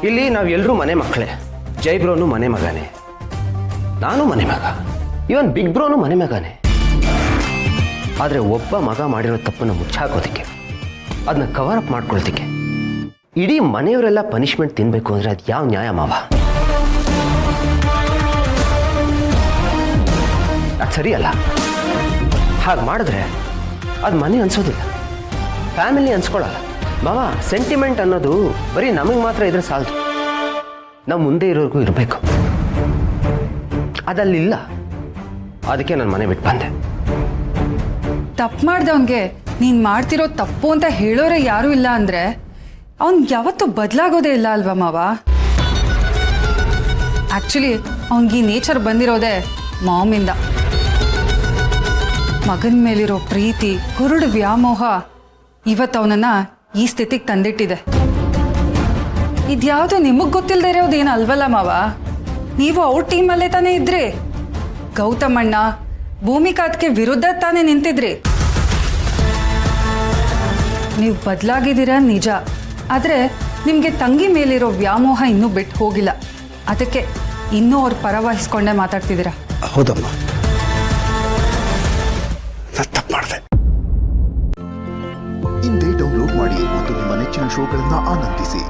ಇಲ್ಲಿ ನಾವೆಲ್ಲರೂ ಮನೆ ಮಕ್ಕಳೇ. ಜೈ ಬ್ರೋನು ಮನೆ ಮಗನೇ, ನಾನು ಮನೆ ಮಗ, ಇವನ್ ಬಿಗ್ ಬ್ರೋನು ಮನೆ ಮಗನೇ. ಆದರೆ ಒಬ್ಬ ಮಗ ಮಾಡಿರೋ ತಪ್ಪನ್ನು ಮುಚ್ಚಾಕೋದಕ್ಕೆ, ಅದನ್ನ ಕವರ್ ಅಪ್ ಮಾಡ್ಕೊಳ್ತಿಕ್ಕೆ ಇಡೀ ಮನೆಯವರೆಲ್ಲ ಪನಿಷ್ಮೆಂಟ್ ತಿನ್ಬೇಕು ಅಂದ್ರೆ ಅದು ಯಾವ ನ್ಯಾಯ ಮಾವ? ಅದು ಸರಿಯಲ್ಲ. ಹಾಗೆ ಮಾಡಿದ್ರೆ ಅದು ಮನೆ ಅನ್ಸೋದಿಲ್ಲ, ಫ್ಯಾಮಿಲಿ ಅನ್ಸ್ಕೊಳ್ಳಲ್ಲ ಮಾವ. ಸೆಂಟಿಮೆಂಟ್ ಅನ್ನೋದು ಬರೀ ನಮಗೆ ಮಾತ್ರ ಇದ್ರೆ ಸಾಲದು, ನಾವು ಮುಂದೆ ಇರೋರ್ಗೂ ಇರಬೇಕು. ಅದಲ್ಲಿಲ್ಲ, ಅದಕ್ಕೆ ನಾನು ಮನೆ ಬಿಟ್ಟು ಬಂದೆ. ತಪ್ಪು ಮಾಡ್ದವನ್ಗೆ ನೀನ್ ಮಾಡ್ತಿರೋ ತಪ್ಪು ಅಂತ ಹೇಳೋರೆ ಯಾರೂ ಇಲ್ಲ ಅಂದ್ರೆ ಅವನ್ ಯಾವತ್ತೂ ಬದಲಾಗೋದೇ ಇಲ್ಲ ಅಲ್ವಾ ಮಾವ? ಆಕ್ಚುಲಿ ಅವನ್ಗೆ ಈ ನೇಚರ್ ಬಂದಿರೋದೇ ಮಾಮಿಂದ. ಮಗನ ಮೇಲಿರೋ ಪ್ರೀತಿ, ಕುರುಡು ವ್ಯಾಮೋಹ ಇವತ್ತು ಅವನನ್ನ ಈ ಸ್ಥಿತಿಗೆ ತಂದಿಟ್ಟಿದೆ. ಇದ್ಯಾವುದು ನಿಮಗ್ ಗೊತ್ತಿಲ್ಲದೆ ಇರೋದೇನು ಅಲ್ವಲ್ಲ ಮಾವ? ನೀವು ಅವ್ರ ಟೀಮಲ್ಲೇ ತಾನೇ ಇದ್ರಿ. ಗೌತಮಣ್ಣ ಭೂಮಿಕಾತ್ಗೆ ವಿರುದ್ಧ ತಾನೇ ನಿಂತಿದ್ರಿ. ನೀವು ಬದಲಾಗಿದ್ದೀರಾ ನಿಜ, ಆದರೆ ನಿಮಗೆ ತಂಗಿ ಮೇಲಿರೋ ವ್ಯಾಮೋಹ ಇನ್ನೂ ಬಿಟ್ಟು ಹೋಗಿಲ್ಲ. ಅದಕ್ಕೆ ಇನ್ನೂ ಅವ್ರ ಪರವಹಿಸ್ಕೊಂಡೇ ಮಾತಾಡ್ತಿದ್ದೀರಾ. ಹೌದಮ್ಮ, ನಾನು ತಪ್ಪು ಮಾಡಿದೆ. ಇಂದೇ ಡೌನ್ಲೋಡ್ ಮಾಡಿ ಮತ್ತು ನಿಮ್ಮ ನೆಚ್ಚಿನ ಶೋಗಳನ್ನು ಆನಂದಿಸಿ.